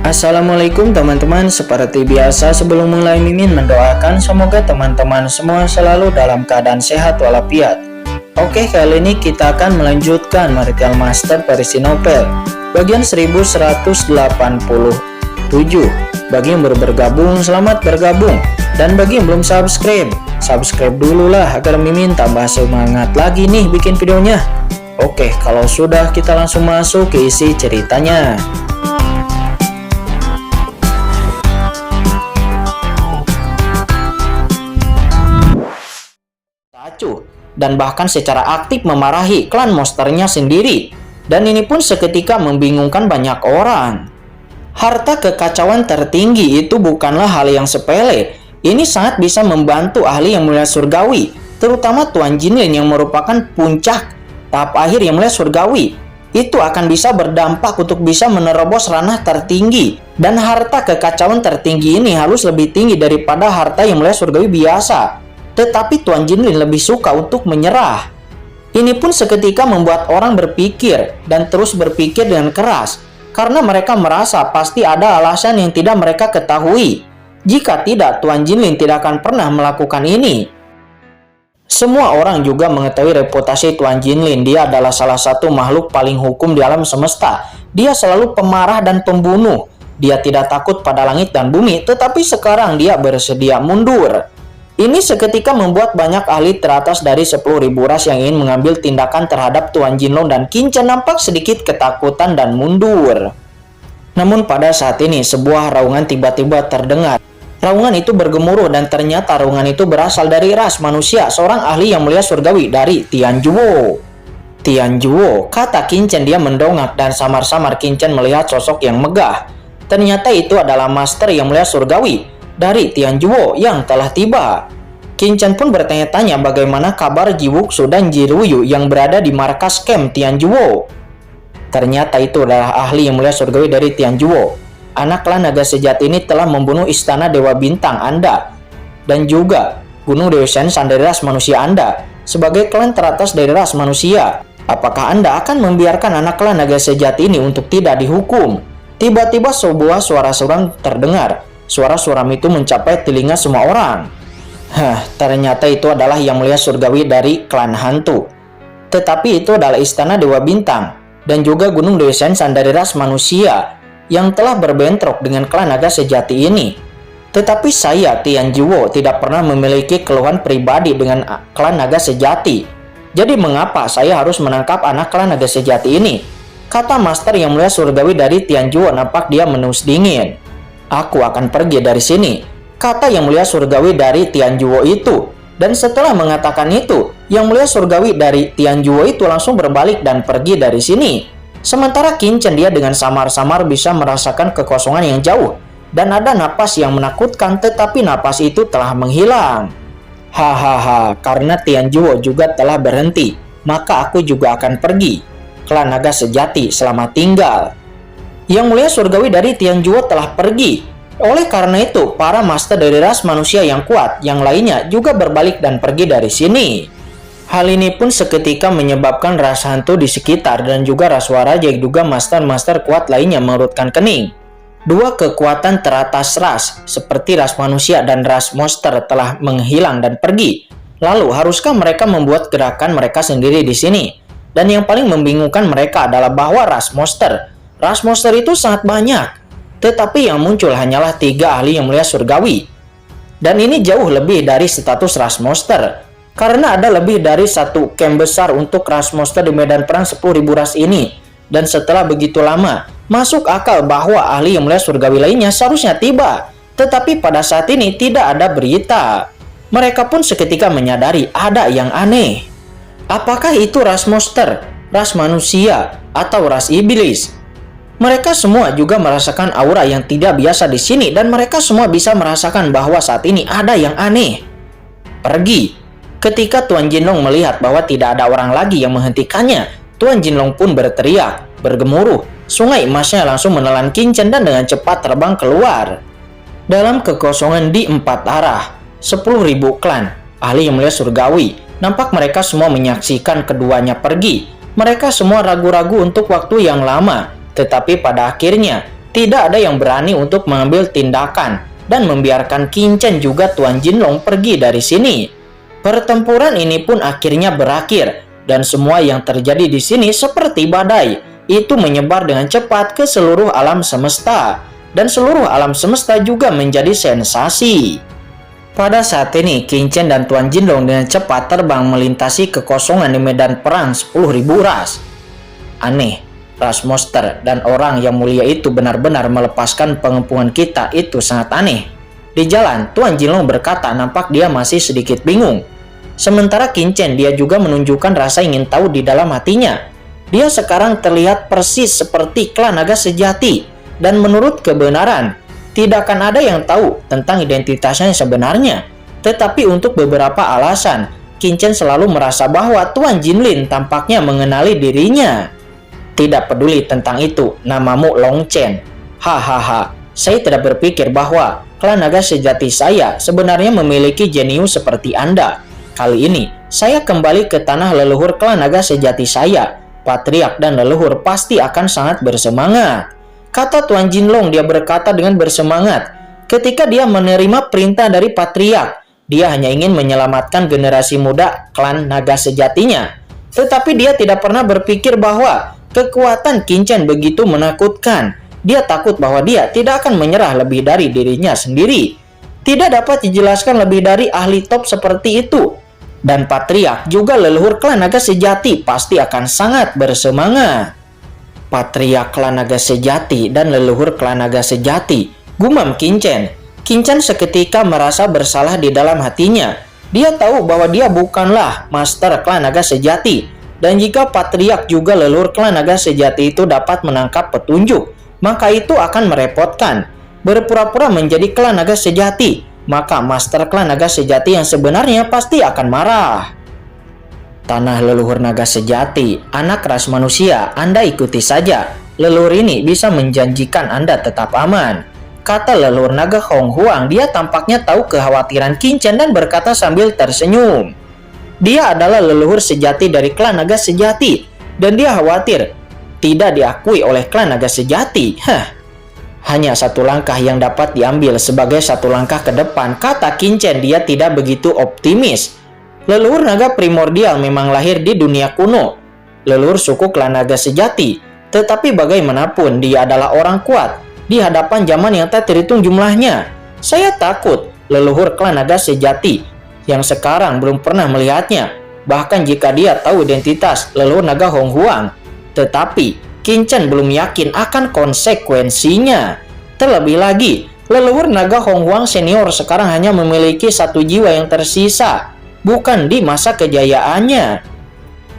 Assalamualaikum teman-teman, seperti biasa sebelum mulai Mimin mendoakan semoga teman-teman semua selalu dalam keadaan sehat walafiat. Oke, kali ini kita akan melanjutkan Marital Master versi novel bagian 1187. Bagi yang baru bergabung, selamat bergabung. Dan bagi yang belum subscribe dulu lah agar Mimin tambah semangat lagi nih bikin videonya. Oke, kalau sudah kita langsung masuk ke isi ceritanya. Acuh, dan bahkan secara aktif memarahi klan monsternya sendiri. Dan ini pun seketika membingungkan banyak orang. Harta kekacauan tertinggi itu bukanlah hal yang sepele. Ini sangat bisa membantu ahli yang mulia surgawi, terutama Tuan Jinlin yang merupakan puncak tahap akhir yang mulia surgawi. Itu akan bisa berdampak untuk bisa menerobos ranah tertinggi. Dan harta kekacauan tertinggi ini harus lebih tinggi daripada harta yang mulia surgawi biasa. Tetapi Tuan Jinlin lebih suka untuk menyerah. Ini pun seketika membuat orang berpikir dan terus berpikir dengan keras, karena mereka merasa pasti ada alasan yang tidak mereka ketahui. Jika tidak, Tuan Jinlin tidak akan pernah melakukan ini. Semua orang juga mengetahui reputasi Tuan Jinlin. Dia adalah salah satu makhluk paling hukum di alam semesta. Dia selalu pemarah dan pembunuh. Dia tidak takut pada langit dan bumi, tetapi sekarang dia bersedia mundur. Ini seketika membuat banyak ahli teratas dari 10.000 ras yang ingin mengambil tindakan terhadap Tuan Jinlong dan Qin Chen nampak sedikit ketakutan dan mundur. Namun pada saat ini sebuah raungan tiba-tiba terdengar. Raungan itu bergemuruh dan ternyata raungan itu berasal dari ras manusia, seorang ahli yang mulia surgawi dari Tianjuo. Tianjuo, kata Qin Chen. Dia mendongak dan samar-samar Qin Chen melihat sosok yang megah. Ternyata itu adalah master yang mulia surgawi dari Tianjuo yang telah tiba. Qin Chen pun bertanya-tanya bagaimana kabar Ji Wuxu dan Ji Ruyu yang berada di markas camp Tianjuo. Ternyata itu adalah ahli yang mulia surgawi dari Tianjuo. Anak klan naga sejati ini telah membunuh istana Dewa Bintang Anda dan juga Gunung Dewa Shensan dari ras manusia Anda. Sebagai klan teratas dari ras manusia, apakah Anda akan membiarkan anak klan naga sejati ini untuk tidak dihukum? Tiba-tiba sebuah suara seram terdengar. Suara suram itu mencapai telinga semua orang. Ternyata itu adalah yang mulia surgawi dari klan hantu. Tetapi itu adalah istana Dewa Bintang dan juga Gunung Dewa Shensan dari ras manusia yang telah berbentrok dengan klan naga sejati ini. Tetapi saya, Tianjuo, tidak pernah memiliki keluhan pribadi dengan klan naga sejati. Jadi mengapa saya harus menangkap anak klan naga sejati ini? Kata master yang mulia surgawi dari Tianjuo. Nampak dia menus dingin. Aku akan pergi dari sini, kata yang mulia surgawi dari Tianjuo itu. Dan setelah mengatakan itu, yang mulia surgawi dari Tianjuo itu langsung berbalik dan pergi dari sini. Sementara Qin Chen, dia dengan samar-samar bisa merasakan kekosongan yang jauh dan ada napas yang menakutkan, tetapi napas itu telah menghilang. Hahaha, karena Tianjuo juga telah berhenti, maka aku juga akan pergi. Klan naga sejati, selamat tinggal. Yang mulia surgawi dari Tianjuo telah pergi. Oleh karena itu, para master dari ras manusia yang kuat yang lainnya juga berbalik dan pergi dari sini. Hal ini pun seketika menyebabkan ras hantu di sekitar dan juga ras waraja juga master-master kuat lainnya mengerutkan kening. Dua kekuatan teratas ras seperti ras manusia dan ras monster telah menghilang dan pergi. Lalu haruskah mereka membuat gerakan mereka sendiri di sini? Dan yang paling membingungkan mereka adalah bahwa ras monster itu sangat banyak, tetapi yang muncul hanyalah 3 ahli yang mulia surgawi. Dan ini jauh lebih dari status ras monster, karena ada lebih dari 1 camp besar untuk ras monster di medan perang 10.000 ras ini. Dan setelah begitu lama, masuk akal bahwa ahli yang mulia surgawi lainnya seharusnya tiba. Tetapi pada saat ini tidak ada berita. Mereka pun seketika menyadari ada yang aneh. Apakah itu ras monster, ras manusia, atau ras iblis? Mereka semua juga merasakan aura yang tidak biasa di sini dan mereka semua bisa merasakan bahwa saat ini ada yang aneh. Pergi. Ketika Tuan Jinlong melihat bahwa tidak ada orang lagi yang menghentikannya, Tuan Jinlong pun berteriak, bergemuruh. Sungai emasnya langsung menelan Qin Chen dan dengan cepat terbang keluar. Dalam kekosongan di 4 arah, 10.000 klan, ahli yang mulia surgawi, nampak mereka semua menyaksikan keduanya pergi. Mereka semua ragu-ragu untuk waktu yang lama. Tetapi pada akhirnya, Tidak ada yang berani untuk mengambil tindakan dan membiarkan Qin Chen juga Tuan Jinlong pergi dari sini. Pertempuran ini pun akhirnya berakhir dan semua yang terjadi di sini seperti badai itu menyebar dengan cepat ke seluruh alam semesta dan seluruh alam semesta juga menjadi sensasi. Pada saat ini, Qin Chen dan Tuan Jinlong dengan cepat terbang melintasi kekosongan di medan perang 10.000 ras. Aneh, ras monster dan orang yang mulia itu benar-benar melepaskan pengepungan kita, itu sangat aneh. Di jalan, Tuan Jinlong berkata nampak dia masih sedikit bingung. Sementara Qin Chen, dia juga menunjukkan rasa ingin tahu di dalam hatinya. Dia sekarang terlihat persis seperti klan naga sejati, dan menurut kebenaran, tidak akan ada yang tahu tentang identitasnya yang sebenarnya. Tetapi untuk beberapa alasan, Qin Chen selalu merasa bahwa Tuan Jinlin tampaknya mengenali dirinya. Tidak peduli tentang itu, namamu Long Chen. Hahaha, saya tidak berpikir bahwa klan naga sejati saya sebenarnya memiliki jenius seperti Anda. Kali ini, saya kembali ke tanah leluhur klan naga sejati saya. Patriark dan leluhur pasti akan sangat bersemangat. Kata Tuan Jinlong, dia berkata dengan bersemangat. Ketika dia menerima perintah dari Patriark, dia hanya ingin menyelamatkan generasi muda klan naga sejatinya. Tetapi dia tidak pernah berpikir bahwa kekuatan Qin Chen begitu menakutkan. Dia takut bahwa dia tidak akan menyerah lebih dari dirinya sendiri. Tidak dapat dijelaskan lebih dari ahli top seperti itu. Dan Patriark juga leluhur klan naga sejati pasti akan sangat bersemangat. Patriark klan naga sejati dan leluhur klan naga sejati, gumam Qin Chen. Qin Chen seketika merasa bersalah di dalam hatinya. Dia tahu bahwa dia bukanlah master klan naga sejati. Dan jika Patriark juga leluhur klan naga sejati itu dapat menangkap petunjuk, maka itu akan merepotkan. Berpura-pura menjadi klan naga sejati, maka master klan naga sejati yang sebenarnya pasti akan marah. Tanah leluhur naga sejati, anak ras manusia, Anda ikuti saja. Leluhur ini bisa menjanjikan Anda tetap aman. Kata leluhur naga Hong Huang, dia tampaknya tahu kekhawatiran Qin Chen dan berkata sambil tersenyum. Dia adalah leluhur sejati dari klan naga sejati, dan dia khawatir tidak diakui oleh klan naga sejati. Hanya satu langkah yang dapat diambil sebagai satu langkah ke depan, kata Qin Chen. Dia tidak begitu optimis. Leluhur naga primordial memang lahir di dunia kuno, leluhur suku klan naga sejati. Tetapi bagaimanapun dia adalah orang kuat di hadapan zaman yang tak terhitung jumlahnya. Saya takut leluhur klan naga sejati yang sekarang belum pernah melihatnya, bahkan jika dia tahu identitas leluhur naga Hong Huang. Tetapi Qin Chen belum yakin akan konsekuensinya. Terlebih lagi, leluhur naga Hong Huang senior sekarang hanya memiliki satu jiwa yang tersisa, bukan di masa kejayaannya.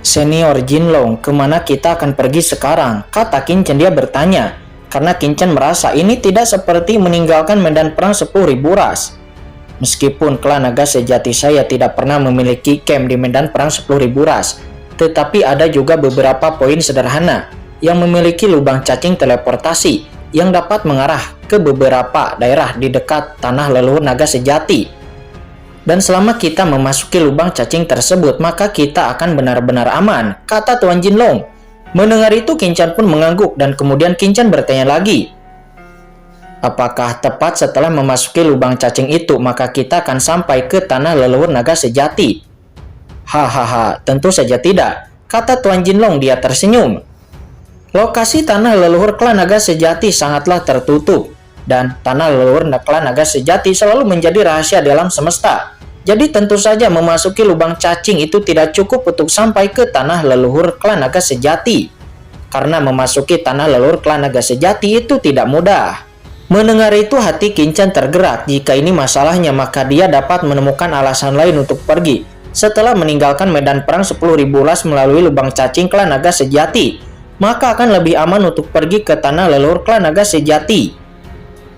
Senior Jinlong, kemana kita akan pergi sekarang? Kata Qin Chen, dia bertanya. Karena Qin Chen merasa ini tidak seperti meninggalkan medan perang 10.000 ras. Meskipun klan naga sejati saya tidak pernah memiliki camp di medan perang 10.000 ras, tetapi ada juga beberapa poin sederhana yang memiliki lubang cacing teleportasi yang dapat mengarah ke beberapa daerah di dekat tanah leluhur naga sejati. Dan selama kita memasuki lubang cacing tersebut, maka kita akan benar-benar aman, kata Tuan Jinlong. Mendengar itu, Qin Chen pun mengangguk dan kemudian Qin Chen bertanya lagi. Apakah tepat setelah memasuki lubang cacing itu, maka kita akan sampai ke tanah leluhur naga sejati? Hahaha, tentu saja tidak, kata Tuan Jinlong. Dia tersenyum. Lokasi tanah leluhur klan naga sejati sangatlah tertutup, dan tanah leluhur klan naga sejati selalu menjadi rahasia di alam semesta. Jadi tentu saja memasuki lubang cacing itu tidak cukup untuk sampai ke tanah leluhur klan naga sejati. Karena memasuki tanah leluhur klan naga sejati itu tidak mudah. Mendengar itu, hati Qin Chen tergerak. Jika ini masalahnya, maka dia dapat menemukan alasan lain untuk pergi. Setelah meninggalkan medan perang 10.000 ras melalui lubang cacing klan naga sejati, maka akan lebih aman untuk pergi ke tanah leluhur klan naga sejati.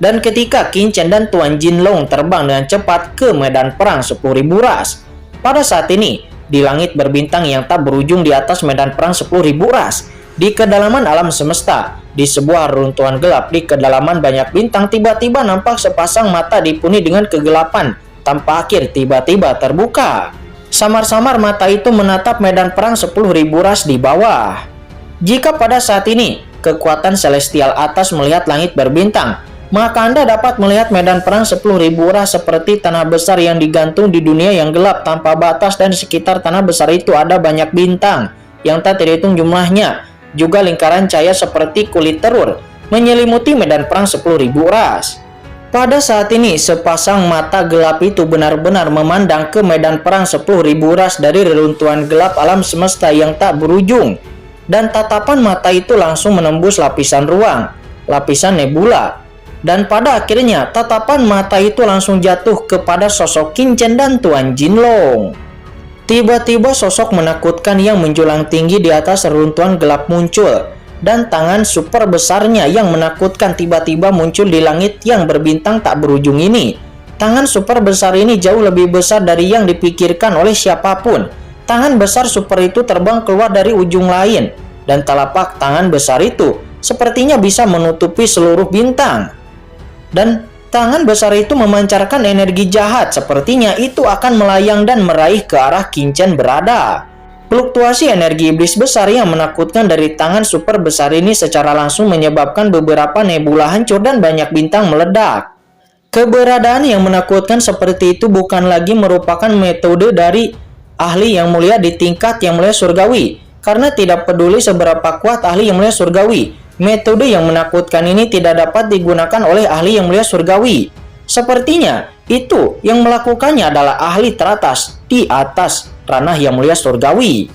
Dan ketika Qin Chen dan Tuan Jinlong terbang dengan cepat ke medan perang 10.000 ras, pada saat ini, di langit berbintang yang tak berujung di atas medan perang 10.000 ras, di kedalaman alam semesta, di sebuah runtuhan gelap, di kedalaman banyak bintang, tiba-tiba nampak sepasang mata dipenuhi dengan kegelapan tanpa akhir tiba-tiba terbuka. Samar-samar mata itu menatap medan perang 10.000 ras di bawah. Jika pada saat ini kekuatan celestial atas melihat langit berbintang, maka Anda dapat melihat medan perang 10.000 ras seperti tanah besar yang digantung di dunia yang gelap tanpa batas, dan di sekitar tanah besar itu ada banyak bintang yang tak terhitung jumlahnya. Juga lingkaran cahaya seperti kulit telur menyelimuti medan perang 10.000 ras. Pada saat ini, sepasang mata gelap itu benar-benar memandang ke medan perang 10.000 ras dari reruntuhan gelap alam semesta yang tak berujung. Dan tatapan mata itu langsung menembus lapisan ruang, lapisan nebula. Dan pada akhirnya, tatapan mata itu langsung jatuh kepada sosok Qin Chen dan Tuan Jinlong. Tiba-tiba sosok menakutkan yang menjulang tinggi di atas reruntuhan gelap muncul. Dan tangan super besarnya yang menakutkan tiba-tiba muncul di langit yang berbintang tak berujung ini. Tangan super besar ini jauh lebih besar dari yang dipikirkan oleh siapapun. Tangan besar super itu terbang keluar dari ujung lain, dan telapak tangan besar itu sepertinya bisa menutupi seluruh bintang. Dan tangan besar itu memancarkan energi jahat, sepertinya itu akan melayang dan meraih ke arah Qin Chen berada. Fluktuasi energi iblis besar yang menakutkan dari tangan super besar ini secara langsung menyebabkan beberapa nebula hancur dan banyak bintang meledak. Keberadaan yang menakutkan seperti itu bukan lagi merupakan metode dari ahli yang mulia di tingkat yang mulia surgawi. Karena tidak peduli seberapa kuat ahli yang mulia surgawi, metode yang menakutkan ini tidak dapat digunakan oleh ahli yang mulia surgawi. Sepertinya itu yang melakukannya adalah ahli teratas di atas ranah yang mulia surgawi.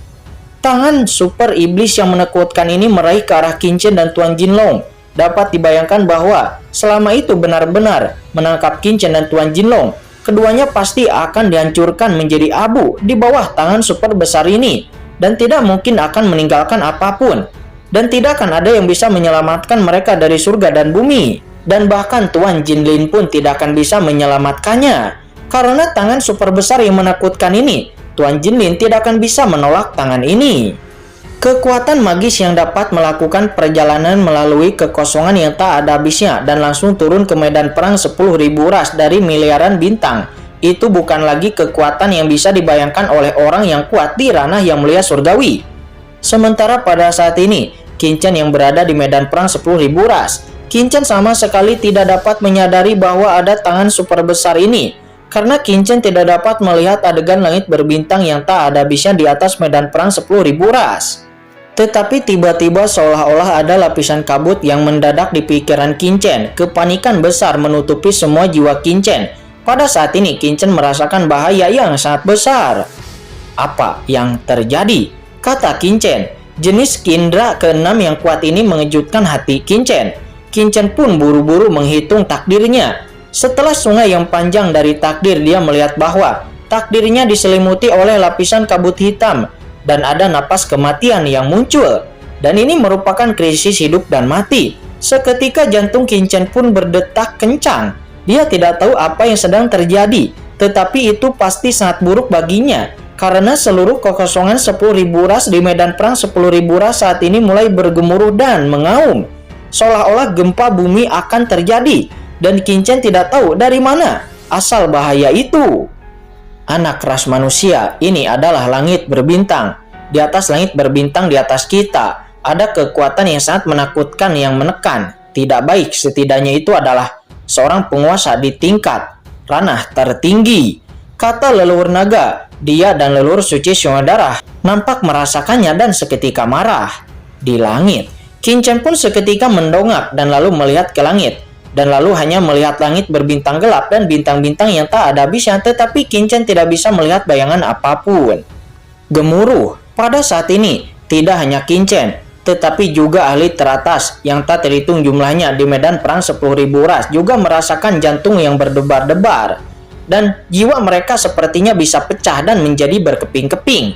Tangan super iblis yang menakutkan ini meraih ke arah Qin Chen dan Tuan Jinlong. Dapat dibayangkan bahwa selama itu benar-benar menangkap Qin Chen dan Tuan Jinlong, keduanya pasti akan dihancurkan menjadi abu di bawah tangan super besar ini, dan tidak mungkin akan meninggalkan apapun, dan tidak akan ada yang bisa menyelamatkan mereka dari surga dan bumi. Dan bahkan Tuan Jinlin pun tidak akan bisa menyelamatkannya, karena tangan super besar yang menakutkan ini, Tuan Jinlin tidak akan bisa menolak tangan ini. Kekuatan magis yang dapat melakukan perjalanan melalui kekosongan yang tak ada habisnya dan langsung turun ke medan perang 10.000 ras dari miliaran bintang. Itu bukan lagi kekuatan yang bisa dibayangkan oleh orang yang kuat di ranah yang mulia surgawi. Sementara pada saat ini, Qin Chen yang berada di medan perang 10.000 ras, Qin Chen sama sekali tidak dapat menyadari bahwa ada tangan super besar ini, karena Qin Chen tidak dapat melihat adegan langit berbintang yang tak ada habisnya di atas medan perang 10.000 ras. Tetapi tiba-tiba seolah-olah ada lapisan kabut yang mendadak di pikiran Qin Chen. Kepanikan besar menutupi semua jiwa Qin Chen. Pada saat ini Qin Chen merasakan bahaya yang sangat besar. Apa yang terjadi? Kata Qin Chen. Jenis indera ke-6 yang kuat ini mengejutkan hati Qin Chen. Qin Chen pun buru-buru menghitung takdirnya. Setelah sungai yang panjang dari takdir, dia melihat bahwa takdirnya diselimuti oleh lapisan kabut hitam dan ada napas kematian yang muncul. Dan ini merupakan krisis hidup dan mati. Seketika jantung Qin Chen pun berdetak kencang. Dia tidak tahu apa yang sedang terjadi, tetapi itu pasti sangat buruk baginya. Karena seluruh kekosongan 10.000 ras di medan perang 10.000 ras saat ini mulai bergemuruh dan mengaum. Seolah-olah gempa bumi akan terjadi, dan Qin Chen tidak tahu dari mana asal bahaya itu. Anak ras manusia, ini adalah langit berbintang. Di atas langit berbintang di atas kita, ada kekuatan yang sangat menakutkan yang menekan. Tidak baik, setidaknya itu adalah seorang penguasa di tingkat ranah tertinggi. Kata leluhur naga, dia dan leluhur suci Sungai nampak merasakannya dan seketika marah. Di langit, Qin Chen pun seketika mendongak dan lalu melihat ke langit. Dan lalu hanya melihat langit berbintang gelap dan bintang-bintang yang tak ada habisnya, tetapi Qin Chen tidak bisa melihat bayangan apapun. Gemuruh. Pada saat ini, tidak hanya Qin Chen, tetapi juga ahli teratas yang tak terhitung jumlahnya di medan perang 10.000 ras juga merasakan jantung yang berdebar-debar. Dan jiwa mereka sepertinya bisa pecah dan menjadi berkeping-keping.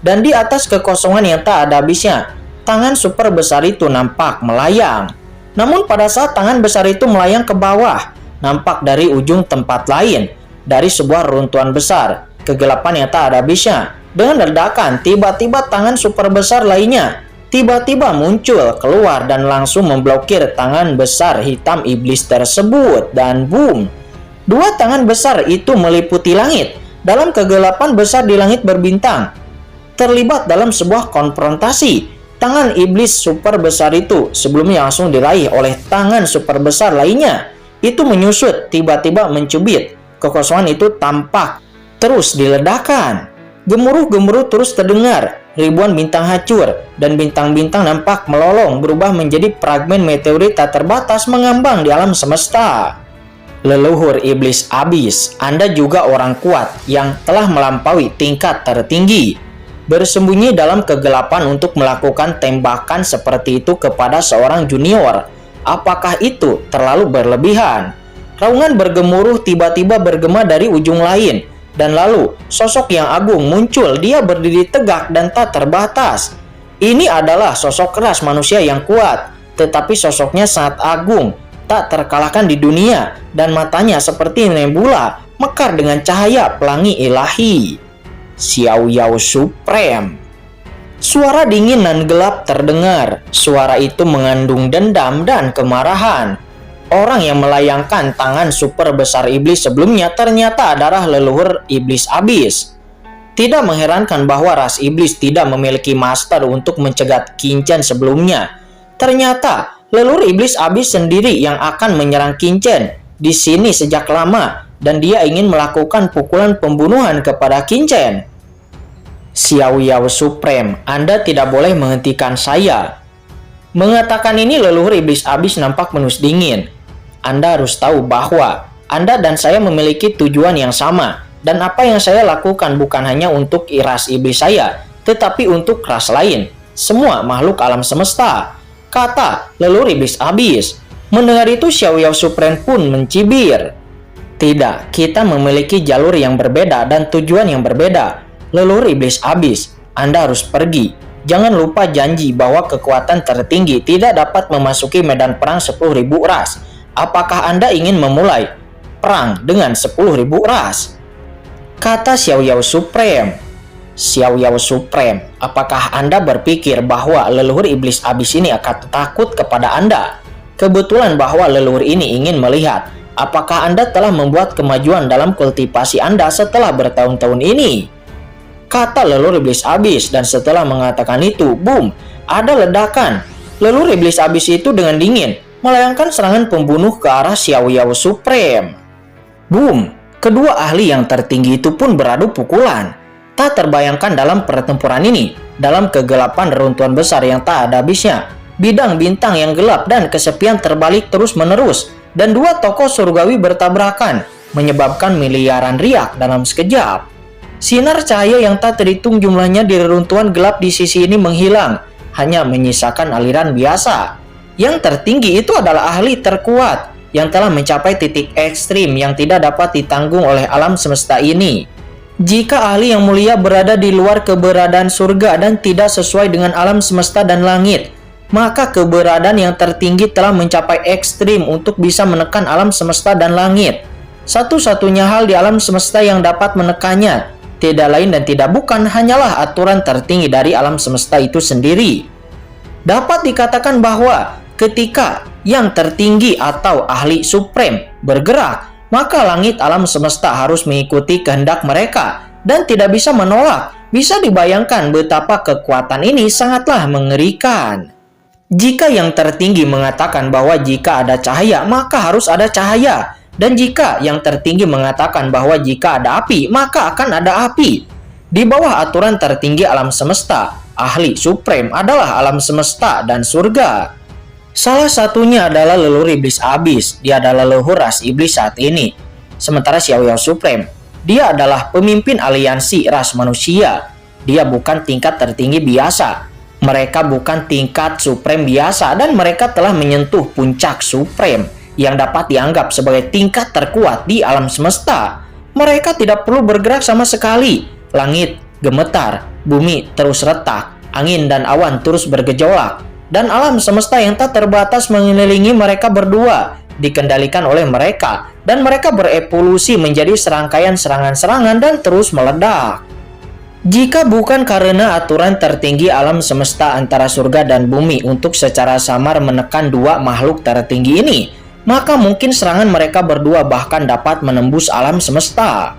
Dan di atas kekosongan yang tak ada habisnya, tangan super besar itu nampak melayang. Namun pada saat tangan besar itu melayang ke bawah, nampak dari ujung tempat lain, dari sebuah runtuhan besar, kegelapan yang tak ada habisnya. Dengan ledakan, tiba-tiba tangan super besar lainnya tiba-tiba muncul keluar dan langsung memblokir tangan besar hitam iblis tersebut. Dan boom! Dua tangan besar itu meliputi langit dalam kegelapan besar di langit berbintang. Terlibat dalam sebuah konfrontasi. Tangan iblis super besar itu sebelumnya langsung diraih oleh tangan super besar lainnya. Itu menyusut, tiba-tiba mencubit. Kekosongan itu tampak terus diledakkan. Gemuruh-gemuruh terus terdengar. Ribuan bintang hancur dan bintang-bintang nampak melolong berubah menjadi fragmen meteorit tak terbatas mengambang di alam semesta. Leluhur iblis abis, Anda juga orang kuat yang telah melampaui tingkat tertinggi. Bersembunyi dalam kegelapan untuk melakukan tembakan seperti itu kepada seorang junior. Apakah itu terlalu berlebihan? Raungan bergemuruh tiba-tiba bergema dari ujung lain. Dan lalu sosok yang agung muncul. Dia berdiri tegak dan tak terbatas. Ini adalah sosok keras manusia yang kuat, tetapi sosoknya sangat agung, tak terkalahkan di dunia, dan matanya seperti nebula mekar dengan cahaya pelangi ilahi. Xiao Yao Supreme. Suara dingin dan gelap terdengar. Suara itu mengandung dendam dan kemarahan. Orang yang melayangkan tangan super besar iblis sebelumnya ternyata adalah leluhur iblis abis. Tidak mengherankan bahwa ras iblis tidak memiliki master untuk mencegat Qin Chen sebelumnya. Ternyata leluhur iblis abis sendiri yang akan menyerang Qin Chen di sini sejak lama, dan dia ingin melakukan pukulan pembunuhan kepada Qin Chen. Xiao Yao Supreme, Anda tidak boleh menghentikan saya. Mengatakan ini, leluhur iblis abis nampak menus dingin. Anda harus tahu bahwa Anda dan saya memiliki tujuan yang sama, dan apa yang saya lakukan bukan hanya untuk ras iblis saya, tetapi untuk ras lain, semua makhluk alam semesta, kata leluhur iblis abis. Mendengar itu, Xiao Yao Supreme pun mencibir. Tidak, kita memiliki jalur yang berbeda dan tujuan yang berbeda. Leluhur iblis abis, Anda harus pergi. Jangan lupa janji bahwa kekuatan tertinggi tidak dapat memasuki medan perang 10.000 ras. Apakah Anda ingin memulai perang dengan 10.000 ras? Kata Xiao Yao Supreme. Xiao Yao Supreme, apakah Anda berpikir bahwa leluhur iblis abis ini akan takut kepada Anda? Kebetulan bahwa leluhur ini ingin melihat apakah Anda telah membuat kemajuan dalam kultivasi Anda setelah bertahun-tahun ini. Kata leluhur iblis abis, dan setelah mengatakan itu, boom, ada ledakan. Leluhur iblis abis itu dengan dingin melayangkan serangan pembunuh ke arah Xiao Yao Supreme. Boom, kedua ahli yang tertinggi itu pun beradu pukulan. Tak terbayangkan dalam pertempuran ini, dalam kegelapan reruntuhan besar yang tak ada habisnya, bidang bintang yang gelap dan kesepian terbalik terus-menerus, dan dua tokoh surgawi bertabrakan, menyebabkan miliaran riak dalam sekejap. Sinar cahaya yang tak terhitung jumlahnya di reruntuhan gelap di sisi ini menghilang, hanya menyisakan aliran biasa. Yang tertinggi itu adalah ahli terkuat yang telah mencapai titik ekstrim yang tidak dapat ditanggung oleh alam semesta ini. Jika ahli yang mulia berada di luar keberadaan surga dan tidak sesuai dengan alam semesta dan langit, maka keberadaan yang tertinggi telah mencapai ekstrim untuk bisa menekan alam semesta dan langit. Satu-satunya hal di alam semesta yang dapat menekannya tidak lain dan tidak bukan hanyalah aturan tertinggi dari alam semesta itu sendiri. Dapat dikatakan bahwa ketika yang tertinggi atau ahli supreme bergerak, maka langit alam semesta harus mengikuti kehendak mereka dan tidak bisa menolak. Bisa dibayangkan betapa kekuatan ini sangatlah mengerikan. Jika yang tertinggi mengatakan bahwa jika ada cahaya, maka harus ada cahaya. Dan jika yang tertinggi mengatakan bahwa jika ada api, maka akan ada api. Di bawah aturan tertinggi alam semesta, ahli supreme adalah alam semesta dan surga. Salah satunya adalah leluhur iblis abis. Dia adalah leluhur ras iblis saat ini. Sementara Xiao Yao Supreme, dia adalah pemimpin aliansi ras manusia. Dia bukan tingkat tertinggi biasa. Mereka bukan tingkat supreme biasa, dan mereka telah menyentuh puncak supreme yang dapat dianggap sebagai tingkat terkuat di alam semesta. Mereka tidak perlu bergerak sama sekali. Langit gemetar, bumi terus retak, angin dan awan terus bergejolak, dan alam semesta yang tak terbatas mengelilingi mereka berdua, dikendalikan oleh mereka, dan mereka berevolusi menjadi serangkaian serangan-serangan dan terus meledak. Jika bukan karena aturan tertinggi alam semesta antara surga dan bumi untuk secara samar menekan dua makhluk tertinggi ini, maka mungkin serangan mereka berdua bahkan dapat menembus alam semesta.